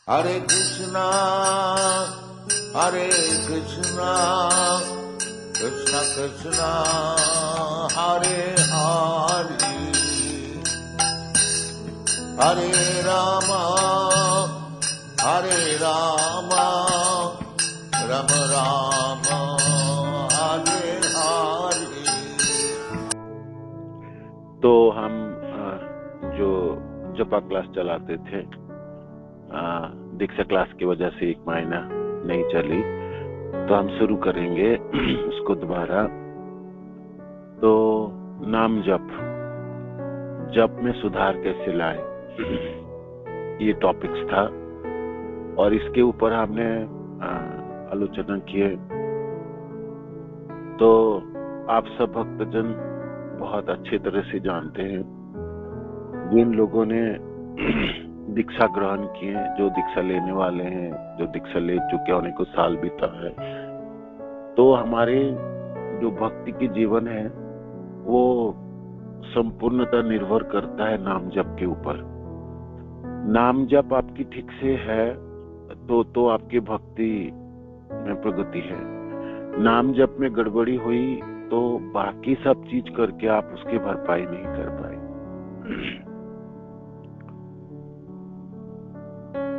Hare Krishna, Hare Krishna, Krishna Krishna, Hare Hare, Hare Rama, Hare Rama, Rama Rama, Hare Hare। तो हम जो जपा class चलाते थे, दीक्षा क्लास की वजह से 1 महीना नहीं चली, तो हम शुरू करेंगे उसको दोबारा। तो नाम जप में सुधार कैसे लाए, ये टॉपिक्स था और इसके ऊपर हमने आलोचना किए। तो आप सब भक्तजन बहुत अच्छी तरह से जानते हैं, जिन लोगों ने दीक्षा ग्रहण किए, जो दीक्षा लेने वाले हैं, जो दीक्षा ले चुके होने को साल बीता है, तो हमारे जो भक्ति की जीवन है वो संपूर्णतः निर्भर करता है नाम जप के ऊपर। नाम जप आपकी ठीक से है तो आपकी भक्ति में प्रगति है। नाम जप में गड़बड़ी हुई तो बाकी सब चीज करके आप उसकी भरपाई नहीं कर पाए।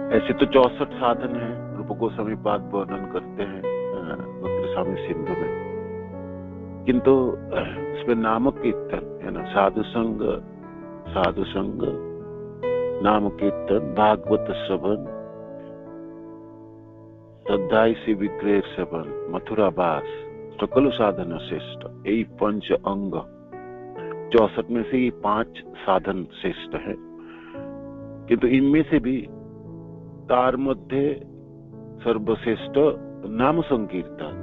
ऐसे तो 64 साधन हैं, रूप गोस्वामी पाद वर्णन करते हैं भक्ति स्वामी सिंधु में, किंतु इसमें नाम कीर्तन है ना, साधु संग, नाम कीर्तन, भागवत श्रवण, श्रद्धाई से विग्रह सेवन, मथुरा वास, सकल साधन श्रेष्ठ, यही 5 अंग। 64 में से ये 5 साधन श्रेष्ठ है, किंतु इनमें से भी तार मध्य सर्वश्रेष्ठ नाम संकीर्तन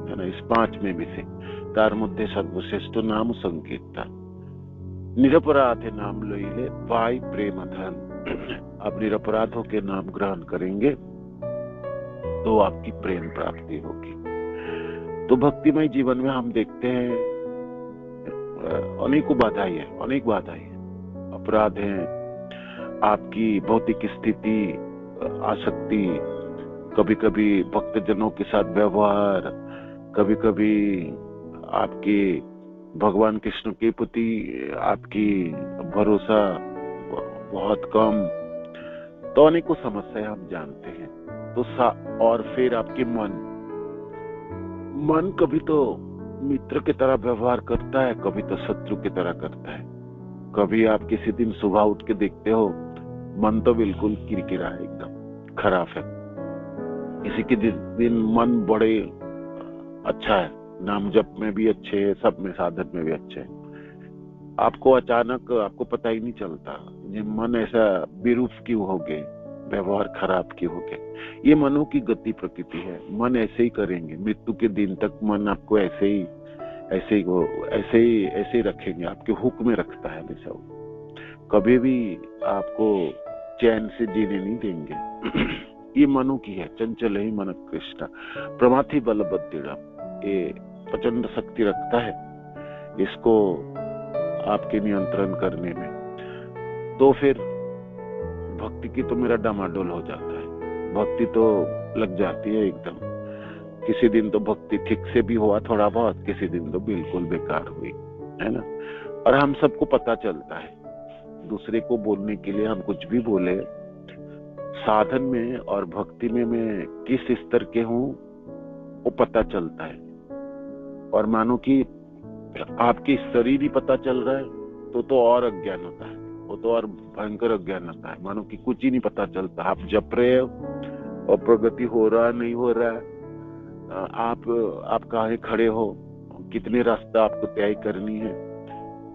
है ना। इस 5 में भी से तार मध्य सर्वश्रेष्ठ नाम संकीर्तन। निरपराध नाम लइले पाई प्रेम धन। आप निरपराध होकर नाम ग्रहण करेंगे तो आपकी प्रेम प्राप्ति होगी। तो भक्तिमय जीवन में हम देखते हैं अनेक बाधाएं हैं, अपराध हैं, आपकी भौतिक स्थिति, आसक्ति, कभी कभी भक्तजनों के साथ व्यवहार, कभी कभी आपके भगवान कृष्ण के प्रति आपकी भरोसा बहुत कम, तो अनेकों समस्याएं हम जानते हैं। तो और फिर आपके मन कभी तो मित्र की तरह व्यवहार करता है, कभी तो शत्रु की तरह करता है। कभी आप किसी दिन सुबह उठ के देखते हो मन तो बिल्कुल किरकिरा है, एकदम खराब है। किसी के दिन मन बड़े अच्छा है, नाम जप में भी अच्छे है, सब में साधन में भी अच्छे है। आपको अचानक आपको पता ही नहीं चलता ये मन ऐसा बेरूप क्यों हो गए, व्यवहार खराब क्यों हो गए। ये मनों की गति प्रकृति है, मन ऐसे ही करेंगे। मृत्यु के दिन तक मन आपको ऐसे ही रखेंगे, आपके हुक में रखता है हमेशा। कभी भी आपको चैन से जीने नहीं देंगे। ये मनु की है, चंचल ही मन कृष्ण प्रमाथि बलबद्धिड़ा, ये प्रचंड शक्ति रखता है इसको आपके नियंत्रण करने में। तो फिर भक्ति की तो मेरा डामाडोल हो जाता है, भक्ति तो लग जाती है एकदम। किसी दिन तो भक्ति ठीक से भी हुआ थोड़ा बहुत, किसी दिन तो बिल्कुल बेकार हुई, है ना। और हम सबको पता चलता है, दूसरे को बोलने के लिए हम कुछ भी बोले, साधन में और भक्ति में मैं किस स्तर के हूं वो पता चलता है। और मानो कि आपके स्तर ही नहीं पता चल रहा है तो और अज्ञान होता है, वो तो और भयंकर अज्ञान होता है। मानो कि कुछ ही नहीं पता चलता, आप जप रहे हो और प्रगति हो रहा नहीं हो रहा है, आप कहाँ खड़े हो, कितने रास्ता आपको तय करनी है,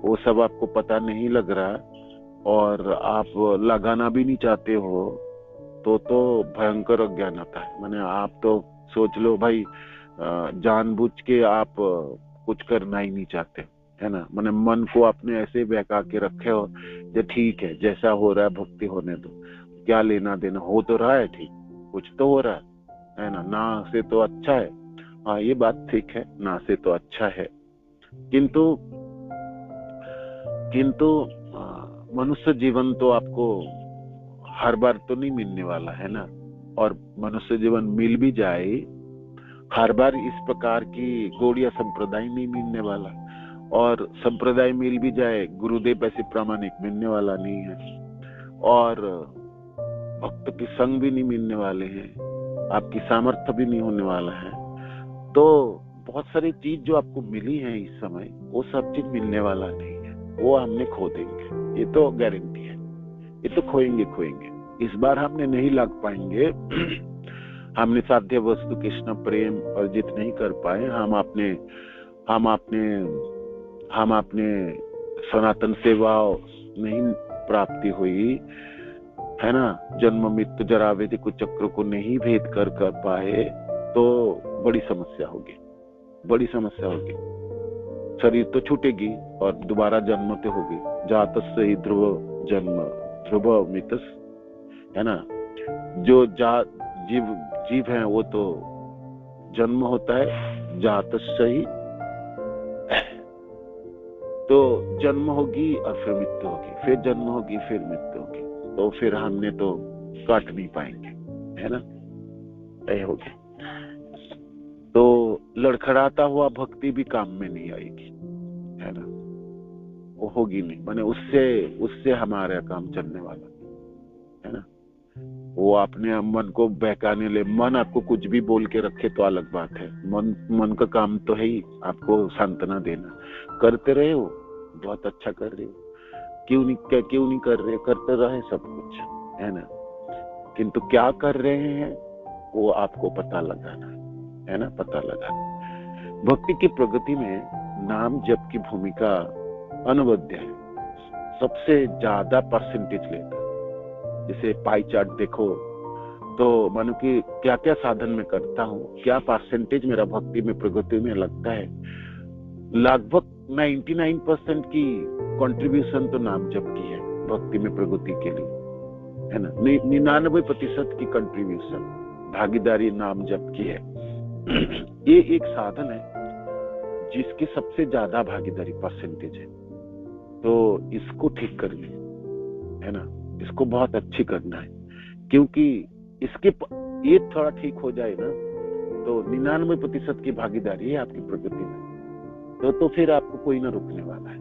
वो सब आपको पता नहीं लग रहा, और आप लगाना भी नहीं चाहते हो, तो भयंकर अज्ञान आता है। माने आप तो सोच लो भाई जानबूझ के आप कुछ करना ही नहीं चाहते, है ना। माने मन को आपने ऐसे बहका के रखे हो जो ठीक है, जैसा हो रहा है भक्ति होने दो, क्या लेना देना, हो तो रहा है ठीक, कुछ तो हो रहा है ना। ना से तो अच्छा है, हाँ ये बात ठीक है, ना से तो अच्छा है, किंतु मनुष्य जीवन तो आपको हर बार तो नहीं मिलने वाला है ना, और मनुष्य जीवन मिल भी जाए हर बार इस प्रकार की गौड़िया संप्रदाय नहीं मिलने वाला, और संप्रदाय मिल भी जाए गुरुदेव ऐसे प्रामाणिक मिलने वाला नहीं है, और भक्त के संग भी नहीं मिलने वाले हैं, आपकी सामर्थ्य भी नहीं होने वाला है। तो बहुत सारी चीज जो आपको मिली है इस समय, वो सब चीज मिलने वाला नहीं है, वो हमने खो देंगे, ये तो गारंटी है, ये तो खोएंगे। इस बार हमने नहीं लग पाएंगे। हमने साध्य वस्तु कृष्ण प्रेम अर्जित नहीं कर पाए, हम अपने सनातन सेवा नहीं प्राप्ति हुई है ना, जन्म मृत्यु जरा व्याधि कुछ चक्र को नहीं भेद कर पाए, तो बड़ी समस्या होगी। शरीर तो छूटेगी और दोबारा जन्म तो होगी। जातस्य ही ध्रुव जन्म ध्रुव मितस, है ना। जो जीव है वो तो जन्म होता है, जातस्य ही, तो जन्म होगी और फिर मृत्यु होगी, फिर जन्म होगी, फिर मृत्यु होगी, तो फिर हमने तो काट नहीं पाएंगे, है ना, यही होगी। तो लड़खड़ाता हुआ भक्ति भी काम में नहीं आएगी, है ना, वो होगी नहीं, माने उससे हमारा काम चलने वाला है ना। वो अपने मन को बहकाने ले, मन आपको कुछ भी बोल के रखे तो अलग बात है, मन का काम तो है ही आपको सांत्वना देना। करते रहे हो, बहुत अच्छा कर रहे हो, क्यों नहीं कर रहे, करते रहे सब कुछ, है ना, किंतु क्या कर रहे हैं वो आपको पता लगाना है ना, पता लगाना। भक्ति की प्रगति में नाम जप की भूमिका अनवद्य है, सबसे ज्यादा परसेंटेज लेता है। जैसे पाई चार्ट देखो तो मानो कि क्या क्या साधन में करता हूँ, क्या परसेंटेज मेरा भक्ति में प्रगति में लगता है, लगभग 99% की कंट्रीब्यूशन तो नाम जप की है भक्ति में प्रगति के लिए, है ना। 99% की कंट्रीब्यूशन भागीदारी नाम जप की है। ये एक साधन है जिसकी सबसे ज्यादा भागीदारी परसेंटेज है, तो इसको ठीक करनी है ना, इसको बहुत अच्छी करना है, क्योंकि ये थोड़ा ठीक हो जाए ना तो 99% की भागीदारी है आपकी प्रगति में, तो फिर आपको कोई ना रोकने वाला है।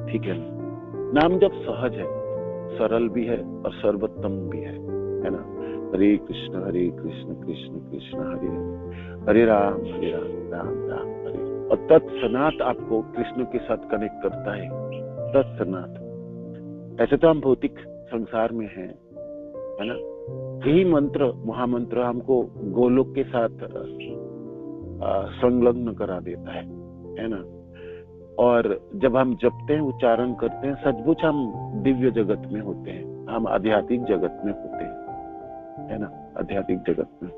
ठीक है, नाम जब सहज है, सरल भी है और सर्वोत्तम भी है ना। हरे कृष्ण कृष्ण कृष्ण हरे हरे, हरे राम राम राम हरे। और तत्सनात आपको कृष्ण के साथ कनेक्ट करता है, तत्सनात। ऐसे तो हम भौतिक संसार में हैं, है ना, यही मंत्र महामंत्र हमको गोलोक के साथ संलग्न करा देता है ना। और जब हम जपते हैं, उच्चारण करते हैं, सचमुच हम दिव्य जगत में होते हैं, हम आध्यात्मिक जगत में होते हैं, है ना, आध्यात्मिक जगत में।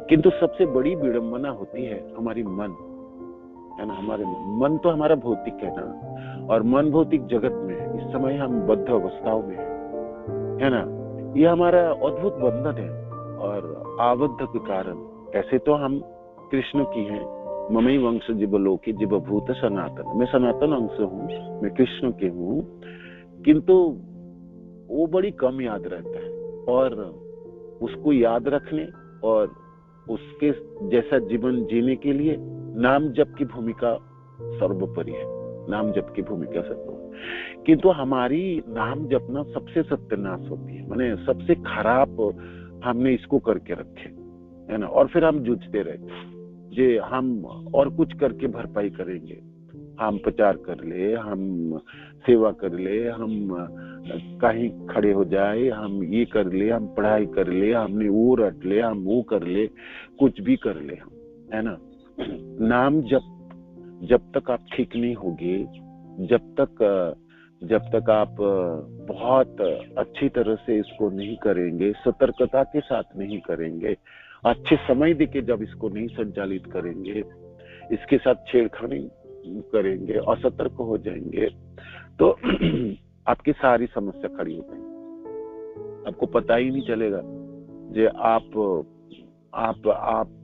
किंतु सबसे बड़ी विडंबना होती है हमारी मन, है ना, हमारे मन तो हमारा भौतिक है ना, और मन भौतिक जगत में है। इस समय हम बद्ध अवस्थाओं में है ना, ये हमारा अद्भुत बंधन है। और आबद्ध के कारण ऐसे तो हम कृष्ण की हैं, ममई वंश जीवलोकी जीवभूत सनातन, मैं सनातन अंश हूँ, मैं कृष्ण के हूँ, किंतु वो बड़ी कम याद रहता है। और उसको याद रखने और उसके जैसा जीवन जीने के लिए नाम जप की भूमिका सर्वोपरि है, नाम जप की भूमिका सर्वोपरि। किंतु हमारी नाम जपना सबसे सत्यानाश होती है, माने सबसे खराब हमने इसको करके रखे, है ना। और फिर हम जूझते रहते जे हम और कुछ करके भरपाई करेंगे, हम प्रचार कर ले, हम सेवा कर ले, हम कहीं खड़े हो जाए, हम ये कर ले, हम पढ़ाई कर ले, हमने वो रट ले, हम वो कर ले, कुछ भी कर ले हम, है ना। नाम जब तक आप ठीक नहीं होगे, जब तक आप बहुत अच्छी तरह से इसको नहीं करेंगे, सतर्कता के साथ नहीं करेंगे, अच्छे समय देके जब इसको नहीं संचालित करेंगे, इसके साथ छेड़खानी करेंगे, असतर्क हो जाएंगे, तो आपकी सारी समस्या खड़ी हो जाएगी। आपको पता ही नहीं चलेगा जे आप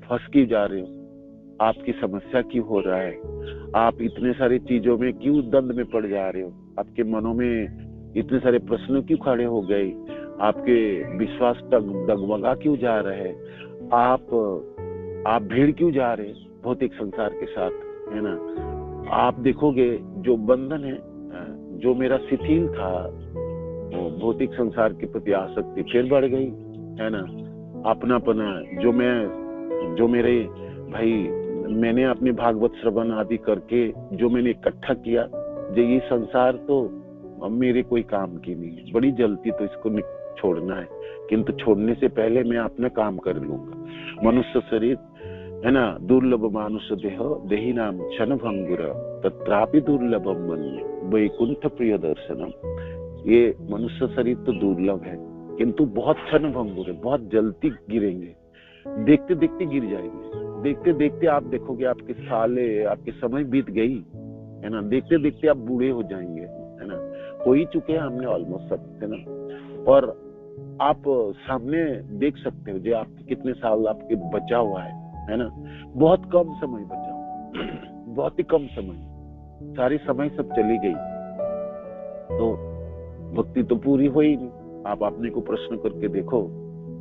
फंस क्यों जा रहे हो, आपकी समस्या क्यों हो रहा है, आप इतने सारी चीजों में क्यों द्वंद में पड़ जा रहे हो, आपके मनों में इतने सारे प्रश्न क्यों खड़े हो गए, आपके विश्वास डगमगा क्यों जा रहे, आप भीड़ क्यों जा रहे भौतिक संसार के साथ, है ना। आप देखोगे जो बंधन है, जो मेरा शिथिल था, वो भौतिक संसार के प्रति आसक्ति फिर बढ़ गई, है ना। अपनापना जो मेरे भाई मैंने अपने भागवत श्रवण आदि करके जो मैंने इकट्ठा किया, जो ये संसार तो मेरे कोई काम की नहीं है, बड़ी जल्दी तो इसको छोड़ना है, किंतु छोड़ने से पहले मैं अपना काम कर लूंगा। मनुष्य शरीर, है ना, दुर्लभ मानुष देह देही नाम क्षण भंगुर तत्रापि दुर्लभम मन वैकुंठ प्रिय दर्शनम। ये मनुष्य शरीर तो दुर्लभ है, किंतु बहुत क्षण भंगुर है, बहुत जल्दी गिरेंगे, देखते देखते गिर जाएंगे। देखते देखते आप देखोगे आपके साले, आपके समय बीत गई, है ना। देखते देखते आप बूढ़े हो जाएंगे, है ना। हो ही चुके हैं हमने ऑलमोस्ट सब, है ना। और आप सामने देख सकते हो जो आपके कितने साल आपके बचा हुआ है ना। बहुत कम समय बचा, बहुत ही कम समय, सारी समय सब चली गई, तो भक्ति तो पूरी हो ही नहीं। आप अपने को प्रश्न करके देखो,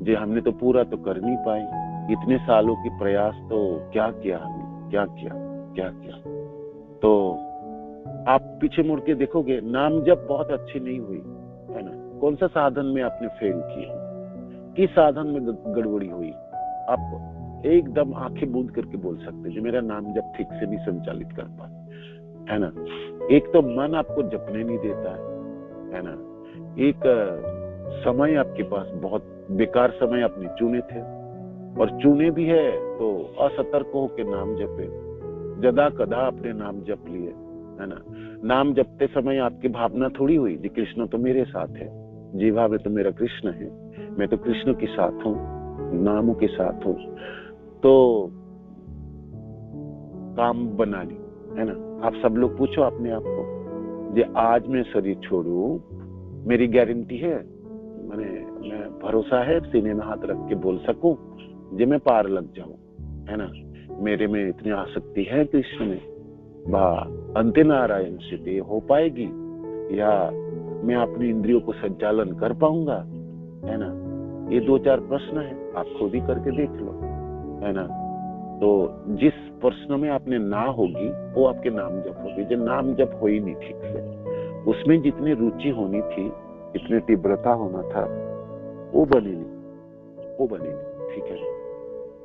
जो हमने तो पूरा तो कर नहीं पाए, इतने सालों की प्रयास तो क्या किया हमने, क्या किया। तो आप पीछे मुड़ के देखोगे, नाम जब बहुत अच्छी नहीं हुई, है ना। कौन सा साधन में आपने फेल किया, किस साधन में गड़बड़ी हुई, आप एकदम आंखें बंद करके बोल सकते हैं मेरा नाम जब ठीक से नहीं संचालित कर पाए, है ना। एक तो मन आपको जपने नहीं देता है ना। एक समय आपके पास बहुत बेकार समय आपने चुने थे, और चुने भी है तो असतर्क होकर नाम जपे, जदा कदा अपने नाम जप लिए, है ना। नाम जपते समय आपकी भावना थोड़ी हुई जी कृष्ण तो मेरे साथ है, जीवा में तो मेरा कृष्ण है, मैं तो कृष्ण के साथ हूँ, नामों के साथ हूँ, तो काम बना ली, है ना। आप सब लोग पूछो अपने आप को, जे आज मैं शरीर छोड़ू, मेरी गारंटी है, मैं भरोसा है, सीने में हाथ रख के बोल सकूं जे मैं पार लग जाऊं, है ना। मेरे में इतनी आसक्ति है कृष्ण में, अंत्य नारायण से हो पाएगी, या मैं अपनी इंद्रियों को संचालन कर पाऊंगा, है ना। ये 2-4 प्रश्न है, आप खुद ही करके देख लो, है ना। तो जिस प्रश्न में आपने ना होगी वो आपके नाम जप होगी। जो नाम जप हो ही नहीं ठीक से, उसमें जितनी रुचि होनी थी, इतनी तीव्रता होना था, वो बने नहीं, ठीक है।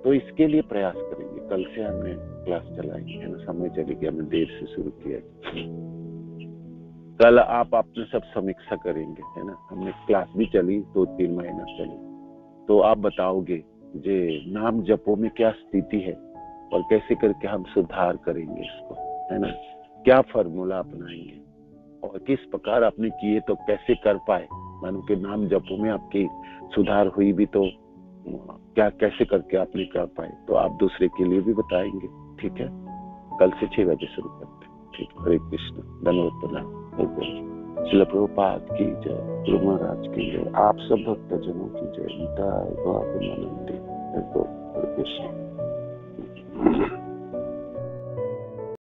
तो इसके लिए प्रयास करेंगे। कल से हमने क्लास चलाएंगे, है ना। समय चली गया, हमने देर से शुरू किया। कल आप अपने सब समीक्षा करेंगे, है ना। हमने क्लास भी चली 2-3 महीना चली, तो आप बताओगे जे नाम जपो में क्या स्थिति है और कैसे करके हम सुधार करेंगे इसको, है ना। क्या फॉर्मूला अपनाएंगे और किस प्रकार आपने किए तो कैसे कर पाए, मानो कि नाम जपो में आपकी सुधार हुई भी तो क्या कैसे करके आपने कर पाए, तो आप दूसरे के लिए भी बताएंगे, ठीक है। कल से 6 बजे शुरू करते हैं, ठीक। हरे कृष्ण, धन्यवाद प्रणाम। श्रील प्रभुपाद की जय, गुरु महाराज की जय, आप सब भक्तजनों की जय। हरे कृष्ण।